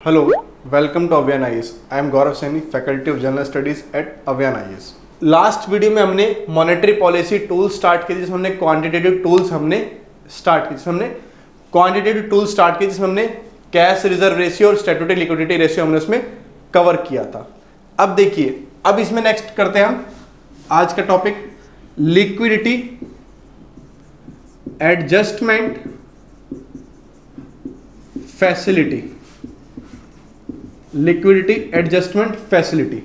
Hello, welcome to Avian IAS. I am Gaurav Saini, Faculty of General Studies at Avian IAS. Last video में हमने monetary policy tool start की, जिसमें हमने quantitative tools start की, जिसमें हमने cash reserve ratio और statutory liquidity ratio हमने उसमें कवर किया था। अब देखिए, अब इसमें नेक्स्ट करते हैं हम आज का topic liquidity adjustment facility. Liquidity adjustment facility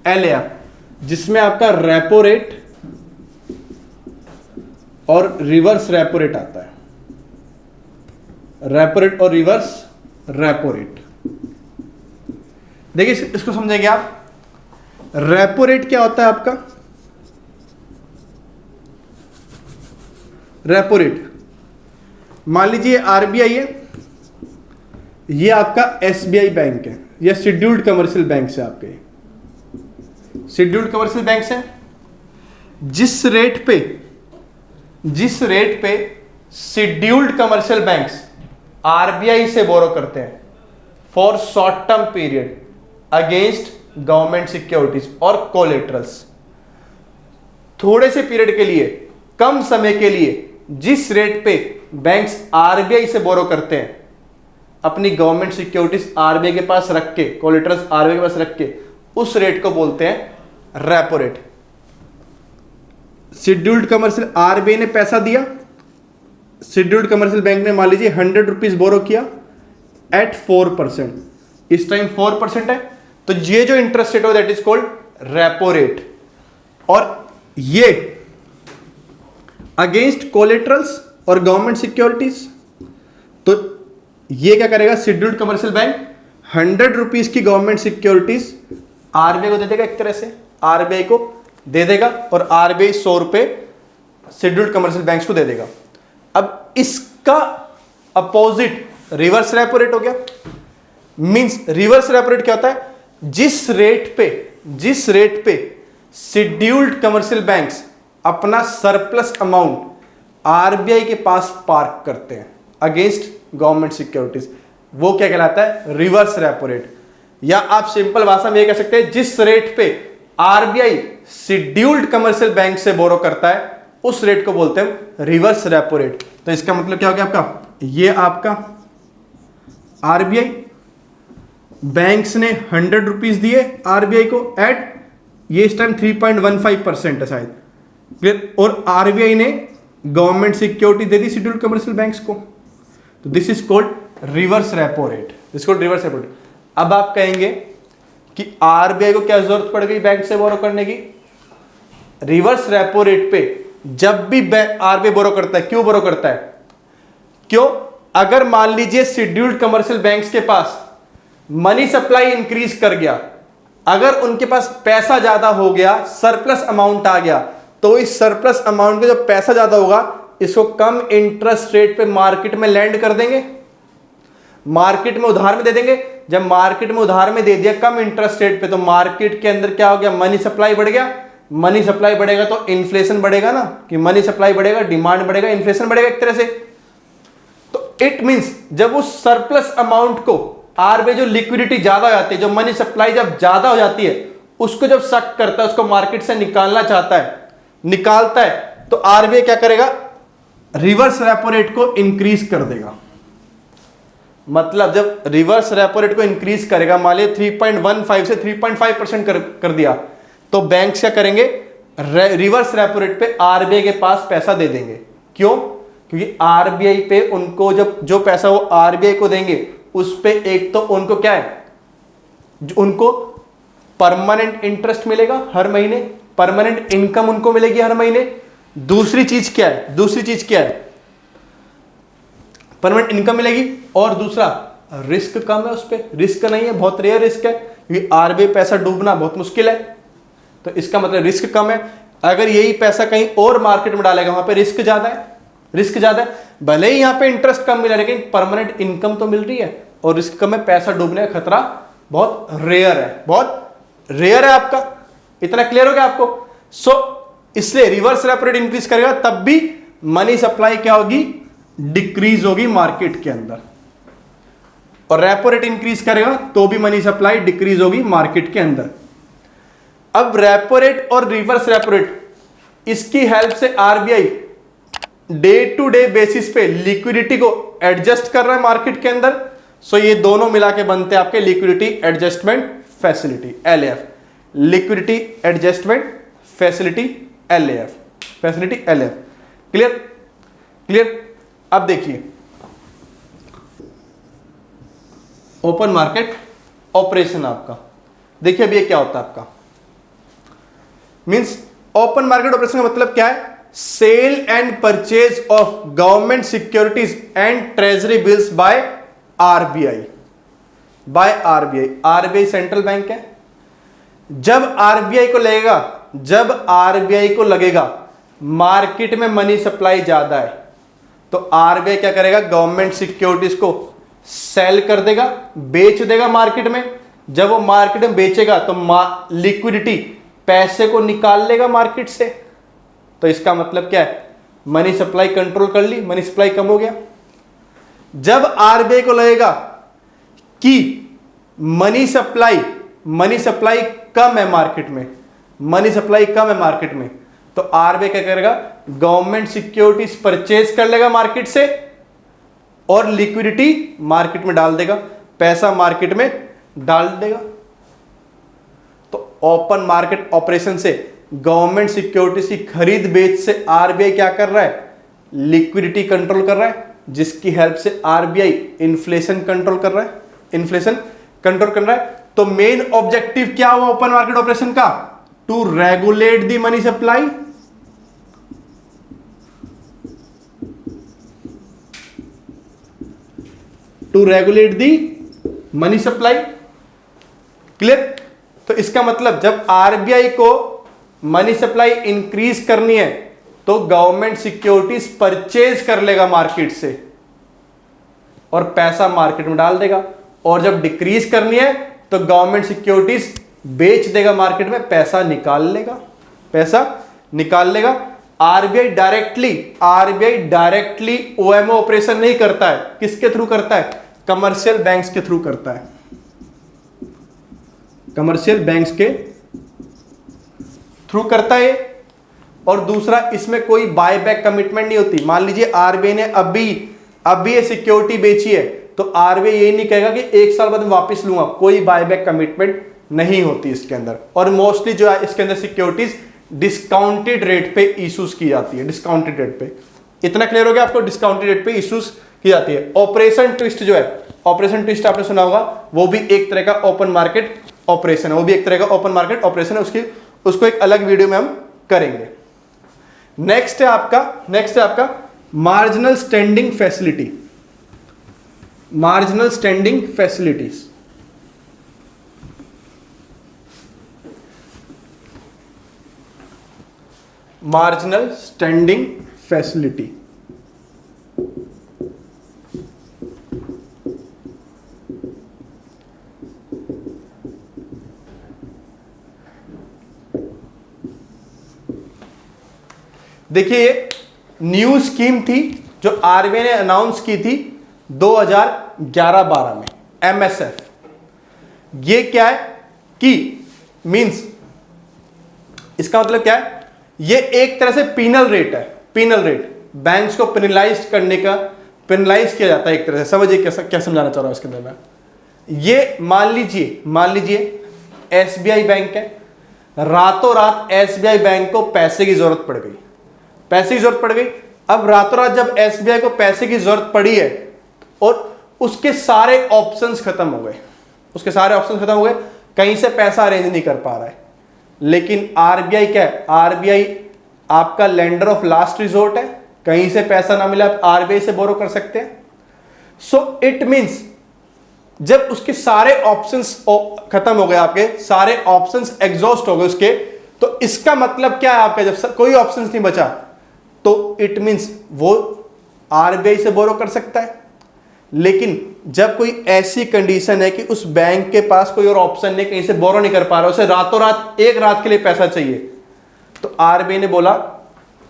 LAF, जिसमें आपका रेपो रेट और रिवर्स रेपो रेट आता है। रेपो रेट और रिवर्स रेपो रेट, देखिए इसको समझेंगे आप। रेपो रेट क्या होता है आपका? रेपो रेट, मान लीजिए RBI है, ये आपका SBI बैंक है, या शेड्यूल्ड कमर्शियल बैंक से, आपके शेड्यूल्ड कमर्शियल बैंक से जिस रेट पे शेड्यूल्ड कमर्शियल बैंक्स RBI से बोरो करते हैं for short term period against government securities और कोलेटरल्स, थोड़े से पीरियड के लिए, कम समय के लिए, जिस रेट पे बैंक्स RBI से बोरो करते हैं अपनी गवर्नमेंट सिक्योरिटीज RBI के पास रख के, कोलेटरल्स RBI के पास रख के, उस रेट को बोलते हैं repo rate. Scheduled commercial RBI ने पैसा दिया, शेड्यूल्ड कमर्शियल बैंक ने मान लीजिए 100 रुपीज बोरो किया एट 4%, इस टाइम 4% है, तो ये जो इंटरेस्ट रेट हो that is called repo rate. और ये अगेंस्ट कोलेटरल्स और गवर्नमेंट सिक्योरिटीज, तो ये क्या करेगा? शेड्यूल्ड कमर्शियल बैंक 100 रुपीज की गवर्नमेंट सिक्योरिटीज RBI को दे देगा, एक तरह से RBI को दे देगा, और RBI 100 रुपए शेड्यूल्ड कमर्शियल बैंक्स को दे देगा। अब इसका अपोजिट रिवर्स रेपो रेट हो गया। मींस रिवर्स रेपो रेट क्या होता है? जिस रेट पे शेड्यूल्ड कमर्शियल बैंक्स अपना सरप्लस अमाउंट RBI के पास पार्क करते हैं अगेंस्ट गवर्नमेंट सिक्योरिटीज, वो क्या कहलाता है? Reverse repo rate. या आप सिंपल भाषा में ये कह सकते हैं, जिस रेट पे RBI शेड्यूल्ड कमर्शियल बैंक से बोरो करता है उस रेट को बोलते हैं रिवर्स रेपो रेट। तो इसका मतलब क्या हो गया आपका? ये आपका RBI बैंक्स ने 100 रुपीज दिए RBI को एट, ये इस टाइम 3.15% है शायद, फिर और RBI ने गवर्नमेंट सिक्योरिटी दे दी शेड्यूल्ड कमर्शियल बैंक्स को, तो this is called reverse repo rate. Reverse repo rate. अब आप कहेंगे कि RBI को क्या जरूरत पड़ गई बैंक से बोरो करने की? रिवर्स रेपो रेट पे जब भी RBI बोरो करता है, क्यों बोरो करता है? क्यों? अगर मान लीजिए शेड्यूल्ड कमर्शियल बैंक्स के पास मनी सप्लाई इंक्रीज कर गया, अगर उनके पास पैसा ज्यादा हो गया, सरप्लस अमाउंट आ गया, तो इस सरप्लस अमाउंट का जो पैसा ज्यादा होगा इसको कम इंटरेस्ट रेट पे मार्केट में लैंड कर देंगे, मार्केट में उधार में दे देंगे। जब मार्केट में उधार में दे दिया कम इंटरेस्ट रेट पे, तो मार्केट के अंदर क्या हो गया? मनी सप्लाई बढ़ गया। मनी सप्लाई बढ़ेगा तो इन्फ्लेशन बढ़ेगा ना, कि मनी सप्लाई बढ़ेगा, डिमांड बढ़ेगा, इन्फ्लेशन बढ़ेगा एक तरह से। तो इट मींस जब उस सरप्लस अमाउंट को RBI, जो लिक्विडिटी ज्यादा हो जाती है, जो मनी सप्लाई जब ज्यादा हो जाती है, उसको जब शक करता है, उसको मार्केट से निकालना चाहता है, निकालता है, तो RBI क्या करेगा? रिवर्स रेपो रेट को इंक्रीज कर देगा। मतलब जब रिवर्स रेपो रेट को इंक्रीज करेगा, मान लीजिए 3.15 से 3.5% कर दिया, तो बैंक क्या करेंगे? रिवर्स रेपो रेट पे RBI के पास पैसा दे देंगे। क्यों? क्योंकि RBI पे उनको जो पैसा वो RBI को देंगे, उस पे एक तो उनको क्या है? उनको परमानेंट इंटरेस्ट मिलेगा हर महीने, परमानेंट इनकम उनको मिलेगी हर महीने। दूसरी चीज क्या है? परमानेंट इनकम मिलेगी, और दूसरा रिस्क कम है, उस पर रिस्क नहीं है, बहुत रेयर रिस्क है, क्योंकि RBI पैसा डूबना बहुत मुश्किल है, तो इसका मतलब रिस्क कम है। अगर यही पैसा कहीं और मार्केट में डालेगा, वहां पे रिस्क ज्यादा है। भले ही यहां पे इंटरेस्ट कम मिला, लेकिन परमानेंट इनकम तो मिल रही है, और रिस्क कम है, पैसा डूबने का खतरा बहुत रेयर है आपका। इतना क्लियर हो गया आपको? इसलिए रिवर्स रेपो रेट इंक्रीज करेगा, तब भी मनी सप्लाई क्या होगी? डिक्रीज होगी मार्केट के अंदर। और रेपो रेट इंक्रीज करेगा तो भी मनी सप्लाई डिक्रीज होगी मार्केट के अंदर। अब रेपो रेट और रिवर्स रेपो रेट, इसकी हेल्प से RBI day to day basis पे लिक्विडिटी को एडजस्ट कर रहा है मार्केट के अंदर। सो ये दोनों मिला के बनते हैं आपके liquidity adjustment facility, LAF, liquidity adjustment facility, LAF, facility LAF. Clear? Clear? अब देखिए ओपन मार्केट ऑपरेशन आपका, देखिए अब ये क्या होता है आपका, मींस ओपन मार्केट ऑपरेशन का मतलब क्या है? Sale and purchase of government securities and treasury bills by RBI, by RBI. RBI central bank है। जब आरबीआई को लगेगा मार्केट में मनी सप्लाई ज्यादा है तो आरबीआई क्या करेगा? गवर्नमेंट सिक्योरिटीज को सेल कर देगा, बेच देगा मार्केट में। जब वो मार्केट में बेचेगा तो लिक्विडिटी, पैसे को निकाल लेगा मार्केट से। तो इसका मतलब क्या है? मनी सप्लाई कंट्रोल कर ली, मनी सप्लाई कम हो गया। जब आरबीआई को लगेगा कि मनी सप्लाई कम है मार्केट में, मनी सप्लाई कम है मार्केट में, तो आरबीआई क्या करेगा? गवर्नमेंट सिक्योरिटीज परचेज कर लेगा मार्केट से और लिक्विडिटी मार्केट में डाल देगा, पैसा मार्केट में डाल देगा। तो ओपन मार्केट ऑपरेशन से, गवर्नमेंट सिक्योरिटीज की खरीद बेच से आरबीआई क्या कर रहा है? लिक्विडिटी कंट्रोल कर रहा है, जिसकी हेल्प से आरबीआई इन्फ्लेशन कंट्रोल कर रहा है, इन्फ्लेशन कंट्रोल कर रहा है। तो मेन ऑब्जेक्टिव क्या हुआ ओपन मार्केट ऑपरेशन का? To regulate the money supply, to regulate the money supply. Clear? तो इसका मतलब जब आरबीआई को मनी सप्लाई इंक्रीज करनी है तो गवर्नमेंट सिक्योरिटीज परचेज कर लेगा मार्केट से और पैसा मार्केट में डाल देगा, और जब डिक्रीज करनी है तो गवर्नमेंट सिक्योरिटीज बेच देगा मार्केट में, पैसा निकाल लेगा, पैसा निकाल लेगा। आरबीआई डायरेक्टली ओएमओ ऑपरेशन नहीं करता है। किसके थ्रू करता है? कमर्शियल बैंक्स के थ्रू करता है, कमर्शियल बैंक्स के थ्रू करता है। और दूसरा, इसमें कोई बायबैक कमिटमेंट नहीं होती। मान लीजिए आरबीआई ने अभी ये सिक्योरिटी बेची है तो आरबीआई ये नहीं कहेगा कि 1 साल बाद वापस लूंगा, कोई बायबैक कमिटमेंट नहीं होती इसके अंदर। और मोस्टली जो है इसके अंदर सिक्योरिटीज डिस्काउंटेड रेट पे इश्यूज की जाती है, डिस्काउंटेड रेट पे। इतना क्लियर हो गया आपको? डिस्काउंटेड रेट पे इश्यूज की जाती है। ऑपरेशन ट्विस्ट जो है, ऑपरेशन ट्विस्ट आपने सुना होगा, वो भी एक तरह का ओपन मार्केट ऑपरेशन है, वो भी एक तरह का ओपन मार्केट ऑपरेशन है। उसको एक अलग वीडियो में हम करेंगे। नेक्स्ट है आपका marginal standing facility, marginal standing facilities. Marginal standing facility, देखिए ये न्यू स्कीम थी जो आरबीआई ने अनाउंस की थी 2011-12 में, एमएसएफ। ये क्या है कि मींस इसका मतलब क्या है? ये एक तरह से पीनल रेट है, पीनल रेट। बैंक्स को पेनलाइज करने का, पेनलाइज किया जाता है एक तरह से। समझिए क्या समझाना चाह रहा हूं इसके अंदर मैं। ये मान लीजिए एसबीआई बैंक है, रातों रात एसबीआई बैंक को पैसे की जरूरत पड़ गई, अब रातों रात जब एसबीआई को पैसे की जरूरत पड़ी है और उसके सारे ऑप्शंस खत्म हो गए, कहीं से पैसा अरेंज नहीं कर पा रहा है। लेकिन आरबीआई क्या है? आरबीआई आपका लेंडर ऑफ लास्ट रिजोर्ट है, कहीं से पैसा ना मिला आप आरबीआई से बोरो कर सकते हैं। सो इट मींस जब उसके सारे ऑप्शंस खत्म हो गए, आपके सारे ऑप्शंस एग्जॉस्ट हो गए उसके, तो इसका मतलब क्या है? आपका जब कोई ऑप्शंस नहीं बचा तो इट मींस वो आरबीआई से बोरो कर सकता है। लेकिन जब कोई ऐसी कंडीशन है कि उस बैंक के पास कोई और ऑप्शन नहीं, कहीं से बोरो नहीं कर पा रहा, उसे रातों रात एक रात के लिए पैसा चाहिए, तो आरबीआई ने बोला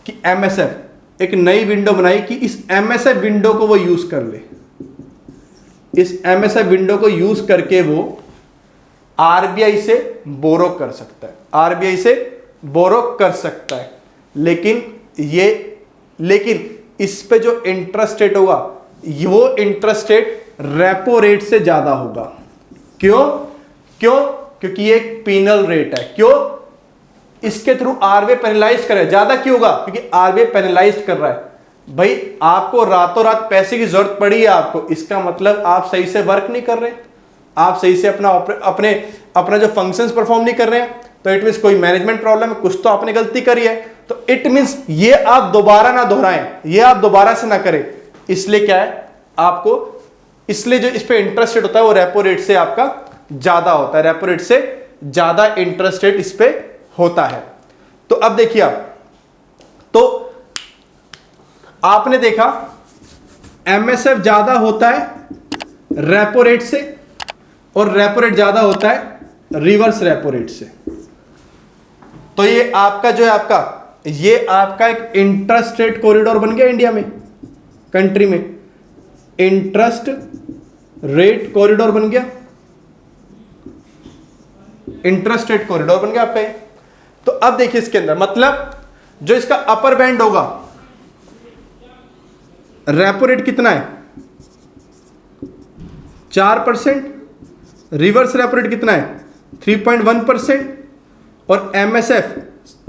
कि एमएसएफ एक नई विंडो बनाई कि इस एमएसएफ विंडो को वो यूज कर ले, इस एमएसएफ विंडो को यूज करके वो आरबीआई से बोरो कर सकता है, आरबीआई से बोरो कर सकता है। लेकिन इस पे जो इंटरेस्ट रेट होगा वो इंटरेस्ट रेट रेपो रेट से ज्यादा होगा। क्योंकि ये एक पीनल रेट है। क्यों? इसके थ्रू आरबीआई पेनलाइज कर रहा है। ज्यादा क्यों होगा? क्योंकि आरबीआई पेनलाइज कर रहा है। भाई आपको रातों रात पैसे की जरूरत पड़ी है आपको, इसका मतलब आप सही से वर्क नहीं कर रहे, आप सही से अपना जो फंक्शंस परफॉर्म नहीं कर रहे हैं, तो इट मींस कोई मैनेजमेंट प्रॉब्लम है, कुछ तो आपने गलती करी है। तो इट मींस ये आप दोबारा ना दोहराएं, ये आप दोबारा से ना करें। इसलिए क्या है आपको, इसलिए जो इस पे इंटरेस्ट रेट होता है वो रेपो रेट से आपका ज्यादा होता है, रेपो रेट से ज्यादा इंटरेस्ट रेट इस पे होता है। तो अब देखिए आप, तो आपने देखा एमएसएफ ज्यादा होता है रेपो रेट से और रेपो रेट ज्यादा होता है रिवर्स रेपो रेट से। तो ये आपका जो है ये आपका एक इंटरेस्ट रेट कॉरिडोर बन गया इंडिया में, कंट्री में इंटरेस्ट रेट कॉरिडोर बन गया, इंटरेस्ट रेट कॉरिडोर बन गया आपका ये। तो अब देखिए इसके अंदर मतलब जो इसका अपर बैंड होगा, रेपो रेट कितना है 4%, रिवर्स रेपो रेट कितना है 3.1% और एमएसएफ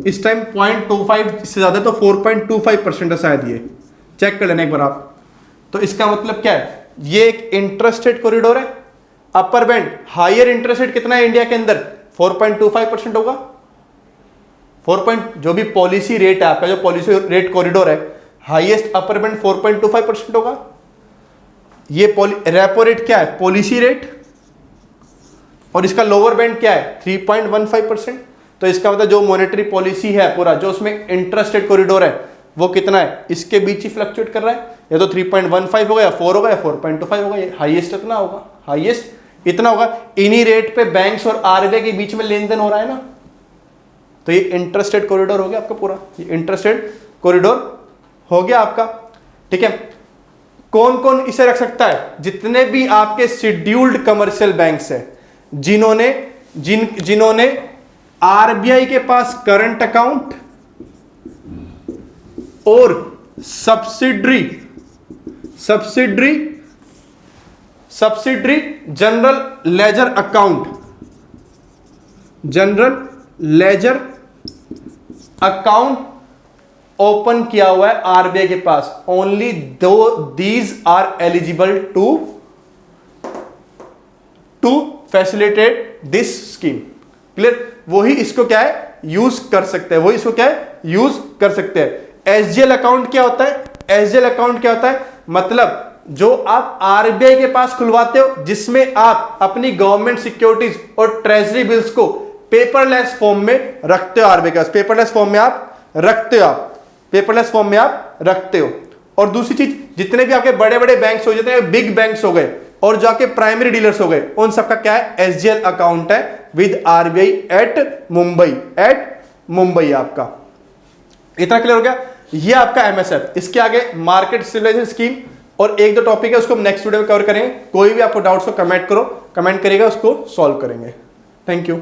इस टाइम 0.25 से ज्यादा, तो 4.25% है शायद, ये चेक कर लेना एक बार आप। तो इसका मतलब क्या है, ये एक इंटरेस्ट रेट कॉरिडोर है, upper band higher interest rate कितना है इंडिया के अंदर 4.25% होगा। जो भी पॉलिसी रेट है आपका, जो पॉलिसी रेट कॉरिडोर है, हाईएस्ट अपर बैंड 4.25% होगा। ये रेपो रेट क्या है पॉलिसी रेट, और इसका लोअर बैंड क्या है 3.15%। तो इसका मतलब जो मॉनेटरी पॉलिसी है पूरा, जो उसमें इंटरेस्ट रेट कॉरिडोर है, वो कितना है इसके बीच ही फ्लक्चुएट कर रहा है, या तो 3.15 होगा या 4 होगा या 4.25 होगा, ये हाईएस्ट इतना होगा, हाईएस्ट इतना होगा। इन्हीं रेट पे बैंक्स और आरबीआई के बीच में लेन देन हो रहा है ना, तो ये इंटरेस्ट रेट कॉरिडोर हो गया आपका पूरा, ये इंटरेस्ट रेट कॉरिडोर हो गया आपका। ठीक है, कौन कौन इसे रख सकता है? जितने भी आपके शेड्यूल्ड कमर्शियल बैंक्स है, जिन्होंने आरबीआई के पास करंट अकाउंट और subsidiary general ledger account open किया हुआ है आरबीआई के पास, only these are eligible to facilitate this scheme. Clear? वही इसको क्या है यूज कर सकते हैं, वही इसको क्या है यूज कर सकते हैं। एसजीएल अकाउंट क्या होता है? एसजीएल अकाउंट क्या होता है? मतलब जो आप आरबीआई के पास खुलवाते हो, जिसमें आप अपनी गवर्नमेंट सिक्योरिटीज और ट्रेजरी बिल्स को पेपरलेस फॉर्म में रखते हो, आरबीआई के पास पेपरलेस फॉर्म में आप रखते हो। और दूसरी चीज, जितने भी आपके बड़े बड़े बैंक्स हो, जितने बिग बैंक्स हो गए और जो आपके प्राइमरी डीलर्स हो गए, उन सबका क्या है एसजीएल अकाउंट है विद आरबीआई एट मुंबई आपका। इतना क्लियर हो गया? ये आपका एमएसएफ। इसके आगे मार्केट स्टेबलाइजेशन स्कीम और एक दो टॉपिक है, उसको हम नेक्स्ट वीडियो में कवर करेंगे। कोई भी आपको डाउट्स हो कमेंट करिएगा, उसको सॉल्व करेंगे। Thank you.